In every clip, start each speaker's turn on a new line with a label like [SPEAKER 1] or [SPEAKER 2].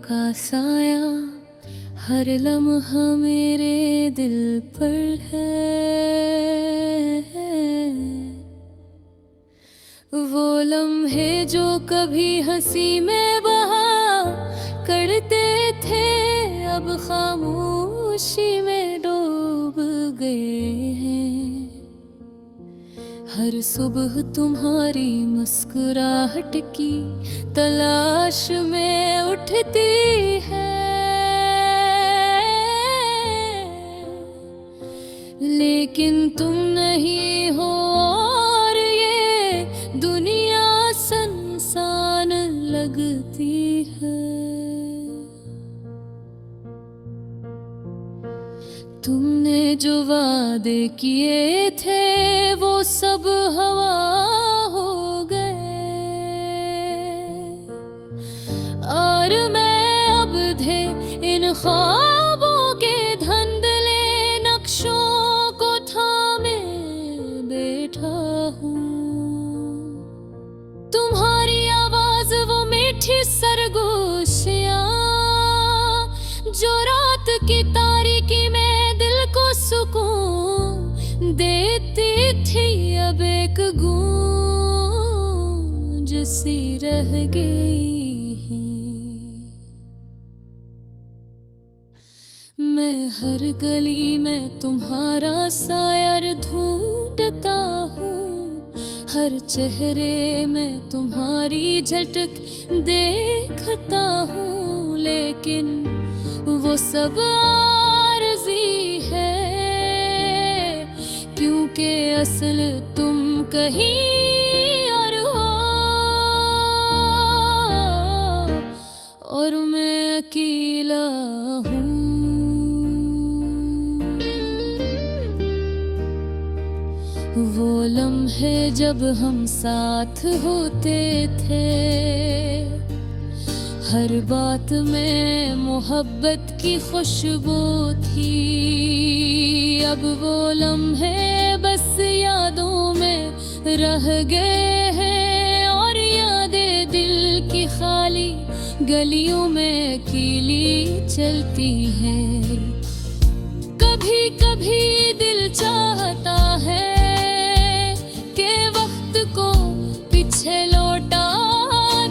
[SPEAKER 1] का साया हर लम्हा मेरे दिल पर है। वो लम्हे जो कभी हंसी में बहा करते थे अब खामोशी में डूब गए हैं। हर सुबह तुम्हारी मुस्कुराहट की तलाश में उठती है, लेकिन तुम नहीं हो और ये दुनिया सुनसान लगती है। तुमने जो वादे किए थे वो सब हवा हो गए, और मैं अब थे इन ख्वाबों के धुंधले नक्शों को थामे बैठा हूँ। तुम्हारी आवाज वो मीठी सरगोशियाँ जो रात की तारीकी में सुकून देती थी, अब एक गूंज सी रह गई है। मैं हर गली में तुम्हारा साया ढूंढता हूँ, हर चेहरे में तुम्हारी झलक देखता हूँ, लेकिन वो सब आरज़ी है, क्योंकि असल तुम कहीं और हो और मैं अकेला हूँ। वो लम्हे जब हम साथ होते थे, हर बात में मोहब्बत की खुशबू थी। अब वो लम्हे बस यादों में रह गए हैं, और यादें दिल की खाली गलियों में अकेली चलती हैं। कभी कभी दिल चाहता है कि वक्त को पीछे लौटा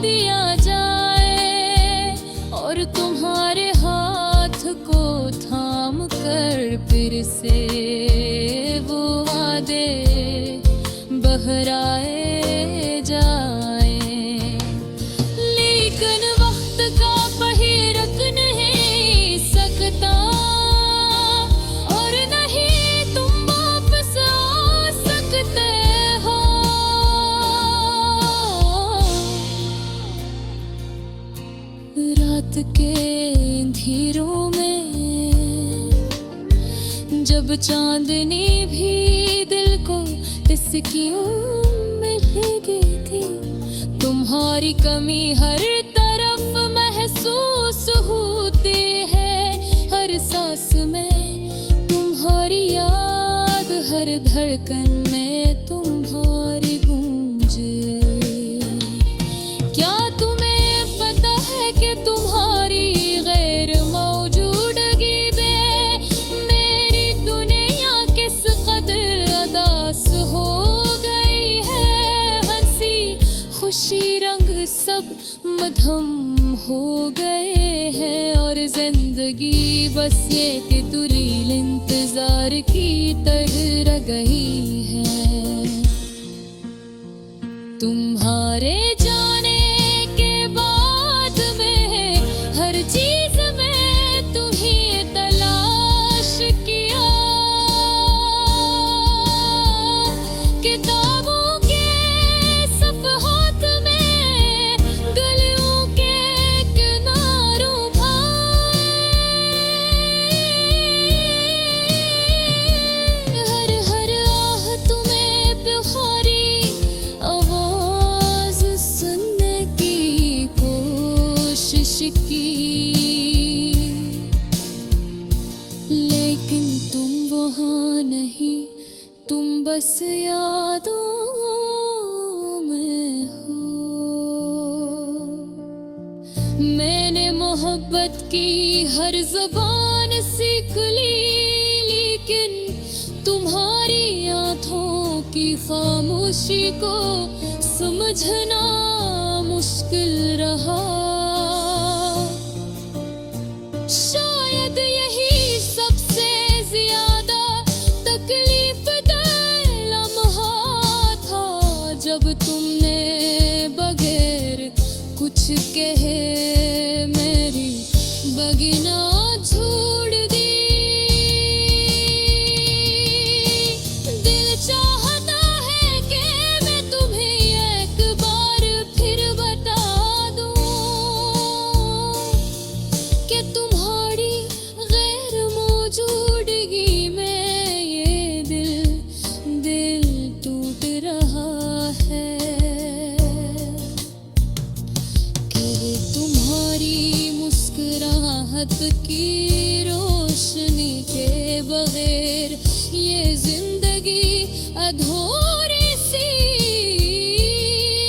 [SPEAKER 1] दिया जाए और तुम्हारे हाथ को थाम कर फिर से वो वादे बहराए जाए। लेकिन वक्त का पहिरक नहीं सकता, और नहीं तुम वापस आ सकते हो। रात के अंधेरों में जब चांदनी भी दिल को इसकी उम्मीद लगी थी, तुम्हारी कमी हर तरफ महसूस होती है। हर सांस में तुम्हारी याद, हर धड़कन में तुम्हारी गूंज। क्या तुम्हें पता है कि तुम्हारी गैर मौजूदगी में मेरी दुनिया किस कदर अदास हो गई है। हंसी खुशी रंग सब मधम हो गए हैं, और जिंदगी बस ये कि तुरील इंतजार की तरह रह गई है। तुम्हारे जाने के बाद में हर चीज में तुम्हें तलाश किया। किताबों के सफ़हात में गलियों के किनारों हर हर आह तुम्हें प्यारी आवाज सुनने की कोशिश की, लेकिन तुम वहाँ नहीं, तुम बस यादों में हो। मैंने मोहब्बत की हर ज़बान सीख ली, लेकिन तुम्हारी आँखों की खामोशी को समझना मुश्किल रहा। शायद यही सबसे ज्यादा तकलीफ दे लम्हा था, जब तुमने बगैर कुछ कहे मेरी बगिना छोड़ दी। दिल चाहता है कि मैं तुम्हें एक बार फिर बता दूं कि तुम्हारी गैर मौजूदगी में ये दिल टूट रहा है, कि तुम्हारी मुस्कुराहट की रोशनी के बगैर ये जिंदगी अधूरी सी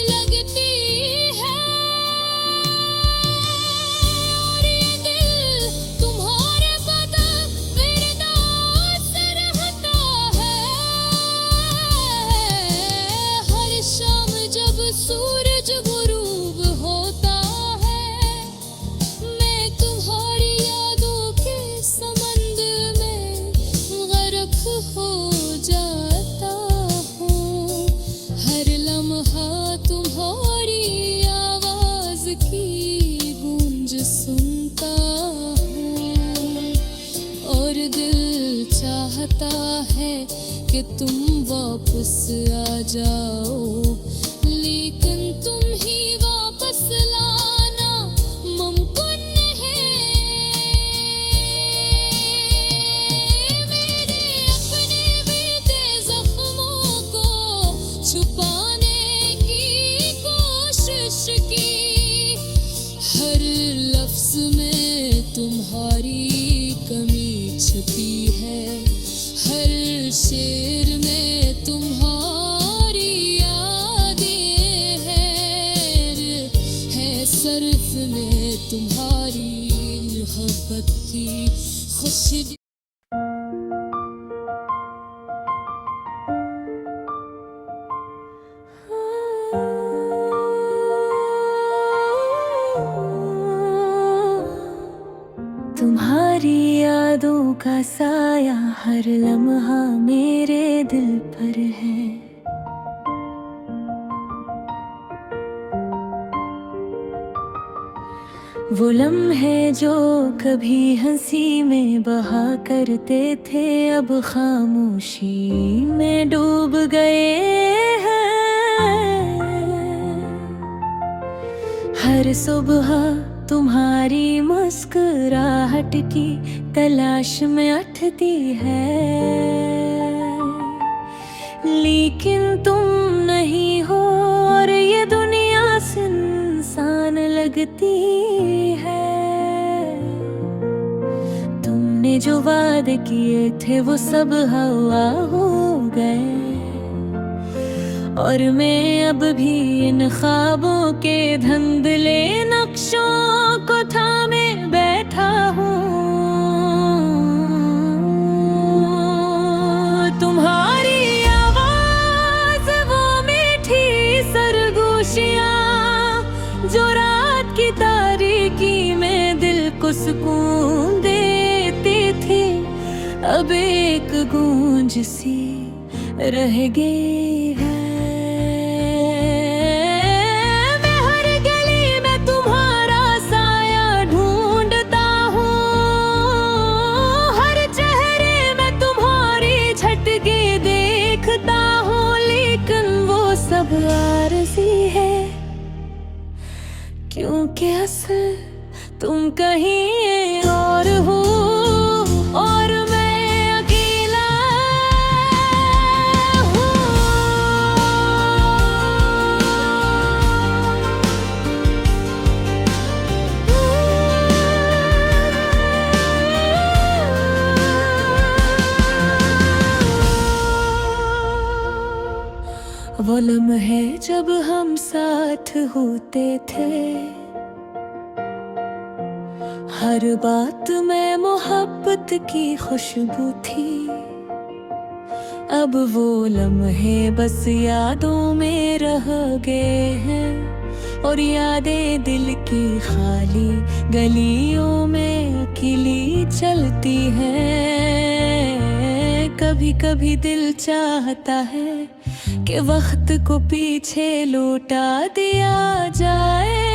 [SPEAKER 1] लगती है। और ये दिल तुम्हारे बदन फिरदौस रहता है। हर शाम जब सूरज गुरूब होता है, मैं तुम्हारी यादों के समंद में गर्क हो जाता हूँ। हर लम्हा तुम्हारी आवाज की गूंज सुनता हूँ, और दिल चाहता है कि तुम वापस आ जाओ, लेकिन तुम ही वापस लाना मुमकिन है। मेरे अपने बीते जख्मों को छुपाने की कोशिश की, हर लफ्ज में तुम्हारी कमी छिपी है, हर शेर में तुम्हारी यादें हैं, सर्फ में तुम्हारी मोहब्बत की खुशी।
[SPEAKER 2] तुम्हारी यादों का साया हर लम्हा मेरे दिल पर है। वो लम्हे जो कभी हंसी में बहा करते थे, अब खामोशी में डूब गए हैं। हर सुबह तुम्हारी मुस्कुराहट की तलाश में उठती है, लेकिन तुम नहीं हो और ये दुनिया सुनसान लगती है। तुमने जो वादे किए थे वो सब हवा हो गए, और मैं अब भी इन ख्वाबों के धुंधले नक्शों को थामे बैठा हूँ। तुम्हारी आवाज वो मीठी सरगोशियाँ जो रात की तारीकी में दिल को सुकून देती थी, अब एक गूंज सी रह गई है। आरज़ी है क्योंकि असल तुम कहीं और हो, और मैं अकेला हूँ। वो लम्हे जब हम साथ होते थे, हर बात में मोहब्बत की खुशबू थी। अब वो लम्हे बस यादों में रह गए हैं, और यादें दिल की खाली गलियों में अकेली चलती हैं। कभी कभी दिल चाहता है कि वक्त को पीछे लौटा दिया जाए,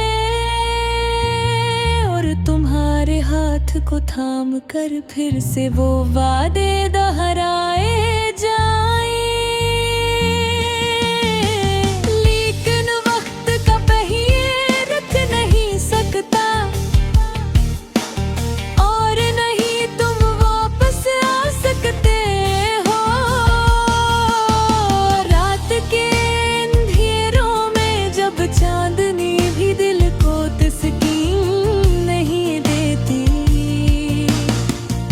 [SPEAKER 2] और तुम्हारे हाथ को थाम कर फिर से वो वादे दोहराए जाए। लेकिन वक्त का पहिए रुक नहीं सकता, और नहीं तुम वापस आ सकते हो। रात के अंधेरों में जब चांदनी भी दिल को तस्कीन नहीं देती,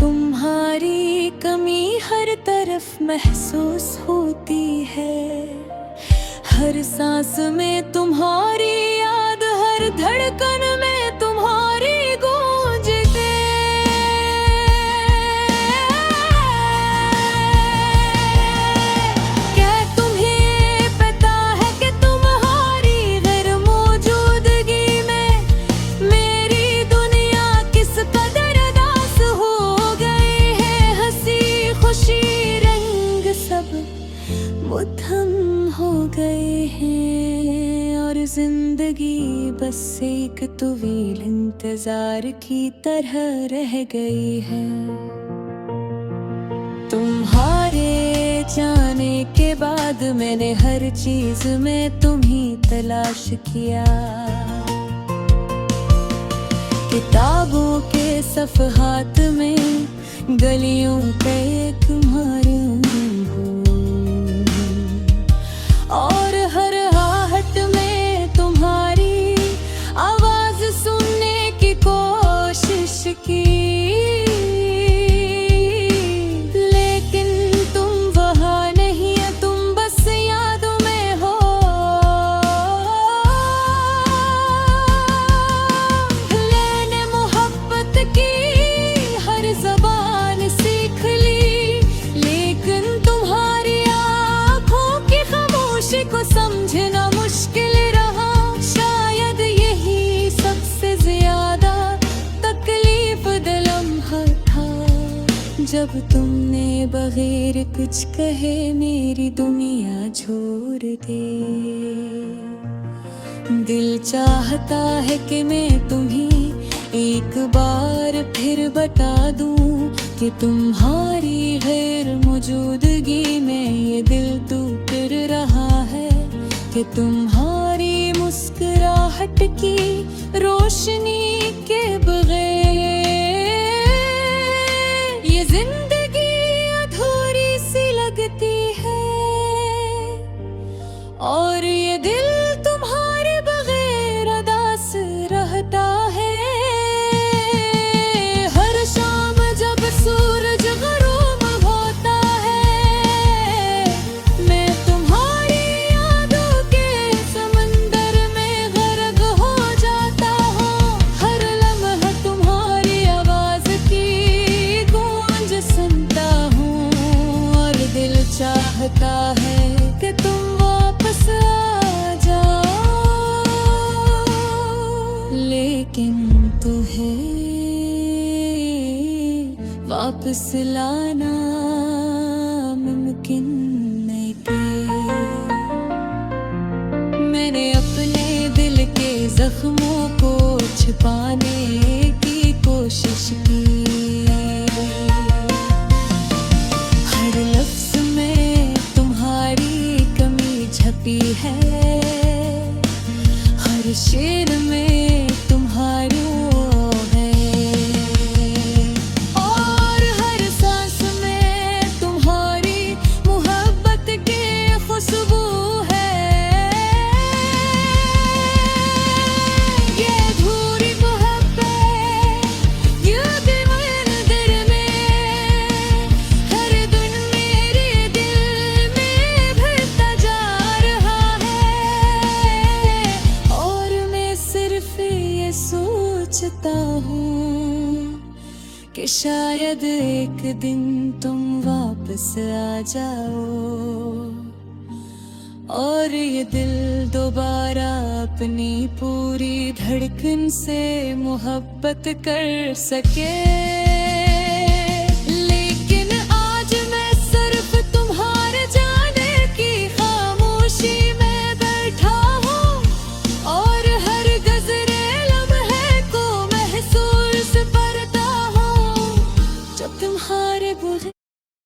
[SPEAKER 2] तुम्हारी कमी हर तरफ महसूस होती है। हर सांस में तुम्हारी याद, हर धड़कन में तुम्हारी गूंजते। क्या तुम्हें पता है कि तुम्हारी गैर मौजूदगी में मेरी दुनिया किस कदर उदास हो गई है। हंसी खुशी रंग सब मुद्दम हो गए हैं, और जिंदगी बस एक तवील इंतजार की तरह रह गई है। तुम्हारे जाने के बाद मैंने हर चीज में तुम्हीं तलाश किया। किताबों के सफ़हात में गलियों पे तुम्हारे हो, और हर आहट में तुम्हारी आवाज सुनने की कोशिश की। लेकिन तुम वहाँ नहीं है, तुम बस यादों में हो। मैंने मोहब्बत की हर ज़बान सीख ली, लेकिन तुम्हारी आँखों की खामोशी को समझना मुश्किल रहा। शायद यही सबसे ज्यादा तकलीफ दे लम्हा था, जब तुमने बगैर कुछ कहे मेरी दुनिया छोड़ दे। दिल चाहता है कि मैं तुम्हें एक बार फिर बता दूं कि तुम्हारी गैर मौजूदगी में ये दिल टूट रहा है, कि तुम्हारी मुस्कुराहट की रोशनी के बगैर ये जिंदगी अधूरी सी लगती है। और ये दिल तुम्हारे बगैर उदास रहता है। हर शाम जब सूरज गरूब होता है, मैं तुम्हारी यादों के समंदर में गर्क हो जाता हूँ। हर लम्हा तुम्हारी आवाज की गूंज सुनता हूँ, और दिल चाहता है कि तुम वापस आ जाओ। लेकिन तुम्हें वापस लाना मुमकिन नहीं कि। मैंने अपने दिल के जख्मों को छिपाने की कोशिश की। हर लफ्ज में तुम्हारी कमी छपी है, हर शेर में तुम्हारी वो है, और हर सांस में तुम्हारी मोहब्बत की खुशबू है। ये अधूरी मोहब्बत ये दिल में, हर दिन मेरे दिल में भरता जा रहा है, और मैं से एक दिन तुम वापस आ जाओ और ये दिल दोबारा अपनी पूरी धड़कन से मोहब्बत कर सके। लेकिन आज मैं सिर्फ तुम्हारे जाने की खामोशी में बैठा हूँ और हर गजरे लम्हे को महसूस करता हूँ। जब तुम्हारे बुरे